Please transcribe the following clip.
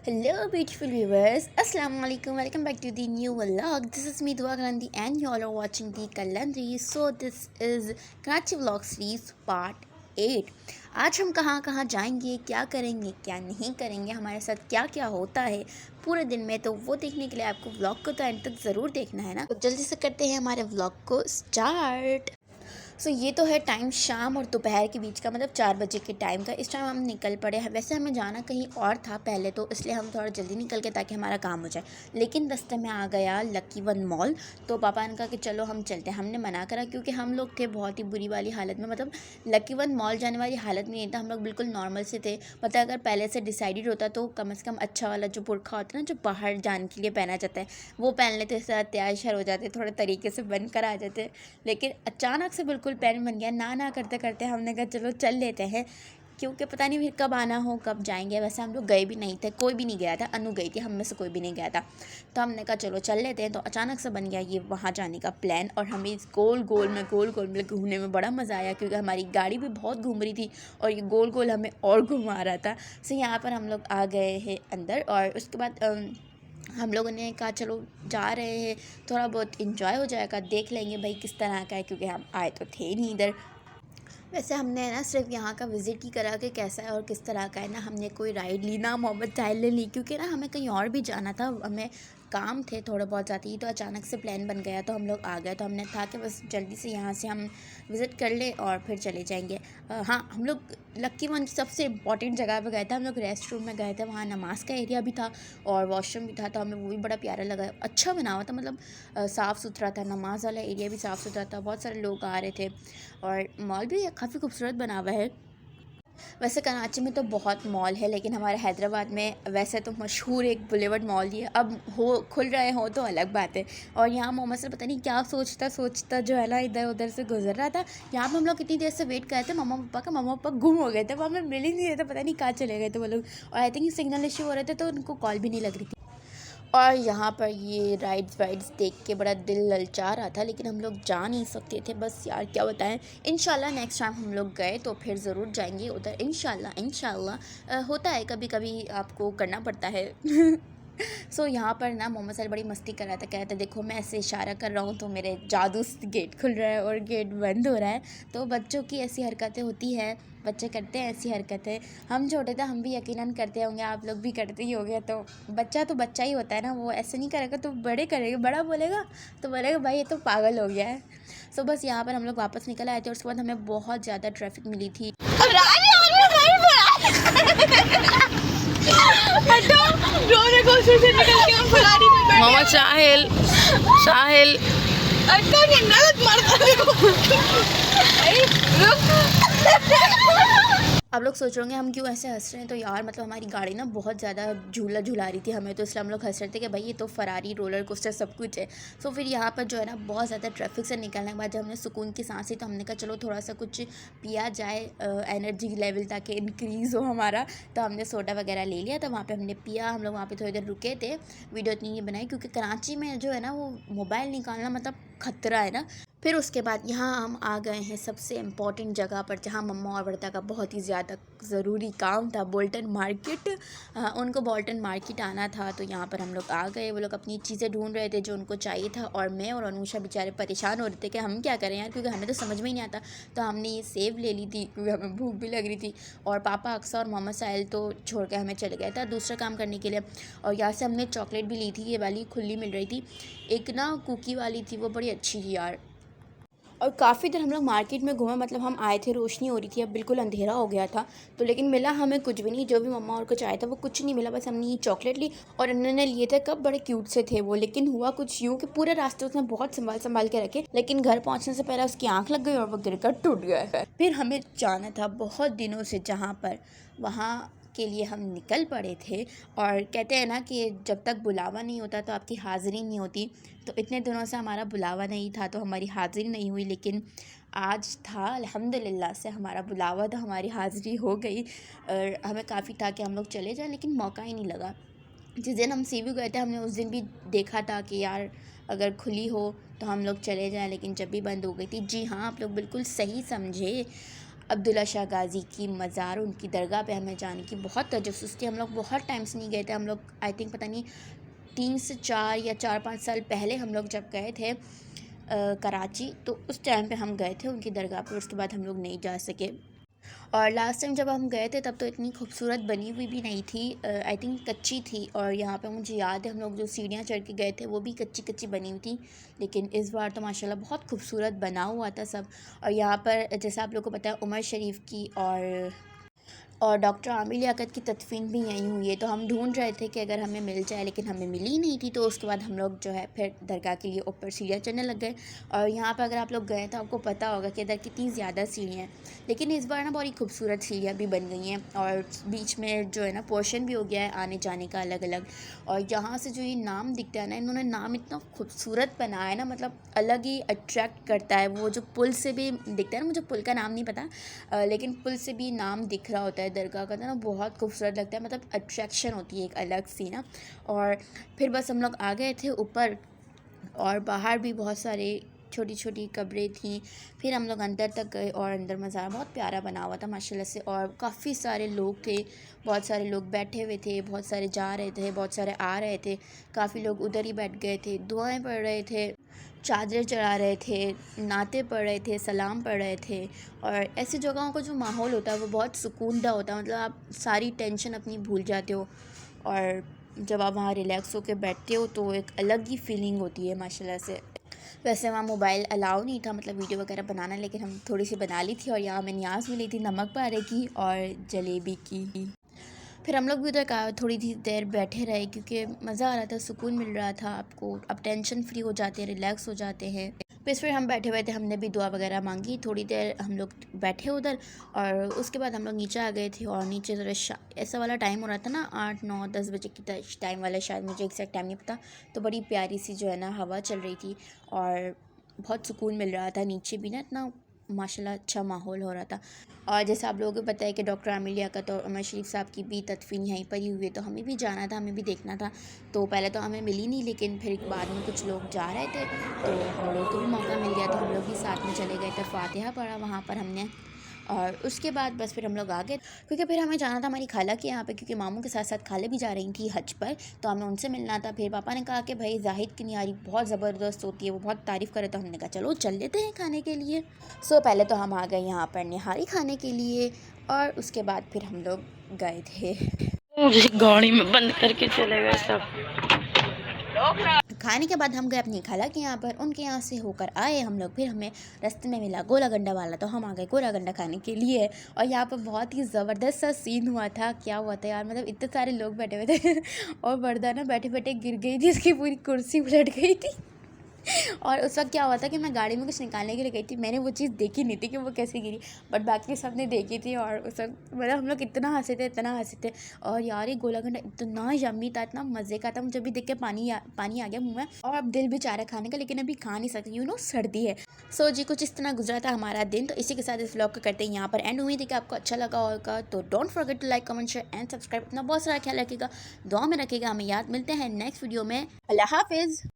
Hello, beautiful viewers. Assalamu alaikum. Welcome back to the new vlog. This is me, Dua Gandhi, and you all are watching the Kalandri. So, this is Karachi Vlog Series Part 8. आज हम कहाँ कहाँ जाएंगे, क्या करेंगे, क्या नहीं करेंगे, हमारे साथ क्या क्या होता है पूरे दिन में, तो वो देखने के लिए आपको व्लॉग को तो एंड तक ज़रूर देखना है ना। तो जल्दी से करते हैं हमारे व्लॉग को स्टार्ट। ये तो है टाइम शाम और दोपहर के बीच का, मतलब 4 बजे के टाइम का। इस टाइम हम निकल पड़े हैं। वैसे हमें जाना कहीं और था पहले तो, इसलिए हम थोड़ा जल्दी निकल के ताकि हमारा काम हो जाए, लेकिन रास्ते में आ गया लकी वन मॉल। तो पापा ने कहा कि चलो हम चलते हैं। हमने मना करा क्योंकि हम लोग थे बहुत ही बुरी वाली हालत में, मतलब लकी वन मॉल जाने वाली हालत में नहीं था। हम लोग बिल्कुल नॉर्मल से थे। मतलब अगर पहले से डिसाइडेड होता तो कम से कम अच्छा वाला जो बुरखा होता है ना, जो बाहर जाने के लिए पहना जाता है, वो पहन लेते, तैयार शर हो जाते, थोड़े तरीके से बन कर आ जाते। लेकिन अचानक से बिल्कुल प्लान बन गया। ना करते करते हमने कहा चलो चल लेते हैं, क्योंकि पता नहीं फिर कब आना हो, कब जाएंगे। वैसे हम लोग गए भी नहीं थे, कोई भी नहीं गया था। अनु गई थी, हम में से कोई भी नहीं गया था। तो हमने कहा चलो चल लेते हैं। तो अचानक से बन गया ये वहाँ जाने का प्लान, और हमें इस गोल गोल में घूमने में बड़ा मज़ा आया, क्योंकि हमारी गाड़ी भी बहुत घूम रही थी और ये गोल गोल हमें और घुमा रहा था। सो यहाँ पर हम लोग आ गए हैं अंदर, और उसके बाद हम लोगों ने कहा चलो जा रहे हैं, थोड़ा बहुत इंजॉय हो जाएगा, देख लेंगे भाई किस तरह का है, क्योंकि हम आए तो थे नहीं इधर। वैसे हमने ना सिर्फ यहाँ का विज़िट ही करा कि कैसा है और किस तरह का है ना। हमने कोई राइड ली ना मोहम्मद चाहल ने ली, क्योंकि ना हमें कहीं और भी जाना था, हमें काम थे थोड़े बहुत ज़्यादा ही। तो अचानक से प्लान बन गया तो हम लोग आ गए। तो हमने था कि बस जल्दी से यहाँ से हम विज़िट कर ले और फिर चले जाएंगे। हाँ, हम लोग लक्की वन सबसे इम्पॉर्टेंट जगह पे गए थे। हम लोग रेस्ट रूम में गए थे, वहाँ नमाज का एरिया भी था और वॉशरूम भी था। तो हमें वो भी बड़ा प्यारा लगा, अच्छा बना हुआ था, मतलब साफ़ सुथरा था। नमाज वाला एरिया भी साफ़ सुथरा था, बहुत सारे लोग आ रहे थे, और मॉल भी काफ़ी खूबसूरत बना हुआ है। वैसे कराची में तो बहुत मॉल है, लेकिन हमारे हैदराबाद में वैसे तो मशहूर एक बुलेवर्ड मॉल ही है। अब हो खुल रहे हो तो अलग बात है। और यहाँ मोहम्मद से पता नहीं क्या सोचता जो है ना, इधर उधर से गुजर रहा था। यहाँ पर हम लोग कितनी देर से वेट कर रहे थे मम्मा पापा का। मम्मा पापा गुम हो गए थे, वो हमें मिल ही नहीं रहे थे, पता नहीं कहाँ चले गए थे वो लोग। और आई थिंक सिग्नल इशू हो रहे थे तो उनको कॉल भी नहीं लग रही थी। और यहाँ पर ये राइड्स वाइड्स देख के बड़ा दिल ललचा रहा था, लेकिन हम लोग जा नहीं सकते थे। बस यार क्या बताएं, इंशाल्लाह नेक्स्ट टाइम हम लोग गए तो फिर ज़रूर जाएंगे उधर, इंशाल्लाह। होता है कभी कभी, आपको करना पड़ता है। यहाँ पर ना मोहम्मद सर बड़ी मस्ती कर रहा था, कह रहा था देखो मैं ऐसे इशारा कर रहा हूँ तो मेरे जादू से गेट खुल रहा है और गेट बंद हो रहा है। तो बच्चों की ऐसी हरकतें होती हैं, बच्चे करते हैं ऐसी हरकतें। हम छोटे थे, हम भी यकीनन करते होंगे, आप लोग भी करते ही होंगे। तो बच्चा ही होता है ना, वो ऐसे नहीं करेगा तो बड़े करेगा, बड़ा बोलेगा तो बोलेगा भाई ये तो पागल हो गया है। बस यहाँ पर हम लोग वापस निकल आए थे, और उसके बाद हमें बहुत ज़्यादा ट्रैफिक मिली थी। मोहम्मद साहिल आप लोग सोच रहे होंगे हम क्यों ऐसे हंस रहे हैं। तो यार मतलब हमारी गाड़ी ना बहुत ज़्यादा झूला झुला रही थी हमें, तो इसलिए हम लोग हंस रहे थे कि भाई ये तो फरारी रोलर कोस्टर सब कुछ है। फिर यहाँ पर जो है ना बहुत ज़्यादा ट्रैफिक से निकलने के बाद जब हमने सुकून की सांस ली, तो हमने कहा चलो थोड़ा सा कुछ पिया जाए, एनर्जी लेवल ताकि इंक्रीज़ हो हमारा। तो हमने सोडा वगैरह ले लिया, तो वहाँ पर हमने पिया। हम लोग वहाँ पर थोड़ी देर रुके थे, वीडियो इतनी नहीं बनाई, क्योंकि कराची में जो है ना वो मोबाइल निकालना मतलब ख़तरा है ना। फिर उसके बाद यहाँ हम आ गए हैं सबसे इम्पॉर्टेंट जगह पर, जहाँ मम्मा और वर्दा का बहुत ही ज़्यादा ज़रूरी काम था, बोल्टन मार्केट। उनको बोल्टन मार्केट आना था, तो यहाँ पर हम लोग आ गए। वो लोग अपनी चीज़ें ढूंढ रहे थे जो उनको चाहिए था, और मैं और अनुषा बेचारे परेशान हो रहे थे कि हम क्या करें यार, क्योंकि हमें तो समझ में ही नहीं आता। तो हमने ये सेब ले ली थी क्योंकि हमें भूख भी लग रही थी, और पापा अक्सर और मोहम्मद साहिल तो छोड़ के हमें चले गया था दूसरा काम करने के लिए। और यहाँ से हमने चॉकलेट भी ली थी, ये वाली खुली मिल रही थी, एक ना कुकी वाली थी, वो बड़ी अच्छी थी यार। और काफ़ी देर हम लोग मार्केट में घूमे, मतलब हम आए थे रोशनी हो रही थी, अब बिल्कुल अंधेरा हो गया था। तो लेकिन मिला हमें कुछ भी नहीं, जो भी मम्मा और कुछ आया था वो कुछ नहीं मिला। बस हमने ये चॉकलेट ली, और उन्होंने लिए थे कब, बड़े क्यूट से थे वो। लेकिन हुआ कुछ यूँ कि पूरे रास्ते उसने बहुत संभाल के रखे, लेकिन घर पहुँचने से पहले उसकी आँख लग गई और वो गिर कर टूट गया। फिर हमें जाना था बहुत दिनों से जहाँ पर, वहाँ के लिए हम निकल पड़े थे। और कहते हैं ना कि जब तक बुलावा नहीं होता तो आपकी हाज़िरी नहीं होती। तो इतने दिनों से हमारा बुलावा नहीं था तो हमारी हाज़िरी नहीं हुई, लेकिन आज था अल्हम्दुलिल्लाह से हमारा बुलावा, तो हमारी हाज़िरी हो गई। और हमें काफ़ी था कि हम लोग चले जाएं, लेकिन मौका ही नहीं लगा। जिस दिन हम सीवी गए थे, हमने उस दिन भी देखा था कि यार अगर खुली हो तो हम लोग चले जाएं, लेकिन जब भी बंद हो गई थी। जी हाँ, आप लोग बिल्कुल सही समझे। अब्दुल्ला शाह गाज़ी की मज़ार, उनकी दरगाह पे हमें जाने की बहुत तजस्सुस थी। हम लोग बहुत टाइम से नहीं गए थे। हम लोग आई थिंक पता नहीं 3 से 4 या 4-5 साल पहले हम लोग जब गए थे कराची, तो उस टाइम पे हम गए थे उनकी दरगाह पर। उसके बाद हम लोग नहीं जा सके। और लास्ट टाइम जब हम गए थे तब तो इतनी खूबसूरत बनी हुई भी नहीं थी, आई थिंक कच्ची थी। और यहाँ पे मुझे याद है हम लोग जो सीढ़ियाँ चढ़ के गए थे वो भी कच्ची कच्ची बनी हुई थी। लेकिन इस बार तो माशाल्लाह बहुत खूबसूरत बना हुआ था सब। और यहाँ पर जैसा आप लोगों को पता है उमर शरीफ की और डॉक्टर आमिर लियाकत की तदफीन भी यहीं हुई है। तो हम ढूंढ रहे थे कि अगर हमें मिल जाए, लेकिन हमें मिली नहीं थी। तो उसके बाद हम लोग जो है फिर दरगाह के लिए ऊपर सीढ़ियाँ चढ़ने लग गए। और यहाँ पर अगर आप लोग गए तो आपको पता होगा कि इधर कितनी ज़्यादा सीढ़ियाँ हैं। लेकिन इस बार ना बड़ी खूबसूरत सीढ़ियाँ भी बन गई हैं और बीच में जो है ना पोर्शन भी हो गया है आने जाने का अलग अलग। और यहाँ से जो ये नाम दिखता है ना, इन्होंने नाम इतना खूबसूरत बनाया है ना, मतलब अलग ही अट्रैक्ट करता है। वो जो पुल से भी दिखता है ना, मुझे पुल का नाम नहीं पता, लेकिन पुल से भी नाम दिख रहा होता है दरगाह का, तो ना बहुत खूबसूरत लगता है। मतलब अट्रैक्शन होती है एक अलग सी ना। और फिर बस हम लोग आ गए थे ऊपर और बाहर भी बहुत सारे छोटी छोटी कब्रें थीं। फिर हम लोग अंदर तक गए और अंदर मज़ार बहुत प्यारा बना हुआ था माशाल्लाह से। और काफ़ी सारे लोग थे, बहुत सारे लोग बैठे हुए थे, बहुत सारे जा रहे थे, बहुत सारे आ रहे थे, काफ़ी लोग उधर ही बैठ गए थे, दुआएं पढ़ रहे थे, चादर चढ़ा रहे थे, नाते पढ़ रहे थे, सलाम पढ़ रहे थे। और ऐसी जगहों का जो माहौल होता है वो बहुत सुकूनदा होता है। मतलब आप सारी टेंशन अपनी भूल जाते हो और जब आप वहाँ रिलैक्स होकर बैठते हो तो एक अलग ही फीलिंग होती है माशाल्लाह से। वैसे वहाँ मोबाइल अलाउ नहीं था, मतलब वीडियो वगैरह बनाना, लेकिन हम थोड़ी सी बना ली थी। और यहाँ हमें न्याज़ मिली थी नमक पारे की और जलेबी की। फिर हम लोग भी उधर थोड़ी देर बैठे रहे क्योंकि मज़ा आ रहा था, सुकून मिल रहा था आपको। अब टेंशन फ्री हो जाते हैं, रिलैक्स हो जाते हैं। बस फिर हम बैठे हुए थे, हमने भी दुआ वगैरह मांगी, थोड़ी देर हम लोग बैठे उधर। और उसके बाद हम लोग नीचे आ गए थे। और नीचे ज़रा ऐसा वाला टाइम हो रहा था ना, 8, 9, 10 बजे की टाइम वाला, शायद मुझे एग्जैक्ट टाइम नहीं पता। तो बड़ी प्यारी सी जो है ना हवा चल रही थी और बहुत सुकून मिल रहा था। नीचे भी ना इतना माशाल्लाह अच्छा माहौल हो रहा था। और जैसा आप लोगों को पता है कि डॉक्टर आमिर लियाकत और उमर शरीफ साहब की भी तदफीन यहीं पर ही हुई है, तो हमें भी जाना था, हमें भी देखना था। तो पहले तो हमें मिली नहीं, लेकिन फिर बाद में कुछ लोग जा रहे थे तो हम लोग को भी मौका मिल गया, तो हम लोग भी साथ में चले गए थे। फातिहा पढ़ा वहाँ पर हमने। और उसके बाद बस फिर हम लोग आ गए क्योंकि फिर हमें जाना था हमारी खाला के यहाँ पे, क्योंकि मामू के साथ साथ खाले भी जा रही थी हज पर, तो हमें उनसे मिलना था। फिर पापा ने कहा कि भाई जाहिद की निहारी बहुत ज़बरदस्त होती है, वो बहुत तारीफ़ करे, तो हमने कहा चलो चल लेते हैं खाने के लिए। सो पहले तो हम आ गए यहाँ पर निहारी खाने के लिए और उसके बाद फिर हम लोग गए थे। मुझे गाड़ी में बंद करके चले गए सब। खाने के बाद हम गए अपनी खाला के यहाँ पर, उनके यहाँ से होकर आए हम लोग। फिर हमें रास्ते में मिला गोला गंडा वाला, तो हम आ गए गोला गंडा खाने के लिए। और यहाँ पर बहुत ही ज़बरदस्त सा सीन हुआ था। क्या हुआ था यार, मतलब इतने सारे लोग बैठे हुए थे और वर्दा ना बैठे बैठे गिर गई थी, उसकी पूरी कुर्सी उलट गई थी। और उस वक्त क्या हुआ था कि मैं गाड़ी में कुछ निकालने के लिए गई थी, मैंने वो चीज़ देखी नहीं थी कि वो कैसे गिरी, बट बाकी सब ने देखी थी। और उस वक्त मतलब हम लोग इतना हंसे थे, इतना हंसे थे। और यार ये गोला गंडा इतना यम्मी था, इतना मज़े का था, मुझे भी देख के पानी आ गया मुँह में। और अब दिल भी चाह रहा है खाने का, लेकिन अभी खा नहीं सकती, सर्दी है। सो जी कुछ इस तरह गुजरा था हमारा दिन। तो इसी के साथ इस व्लॉग को करते हैं यहाँ पर एंड। उम्मीद है कि आपको अच्छा लगा होगा। तो don't forget to like, comment, share and subscribe. अपना बहुत सारा ख्याल रखिएगा, दुआ में रखिएगा। हमें याद मिलते हैं नेक्स्ट वीडियो में। अल्लाह हाफिज़।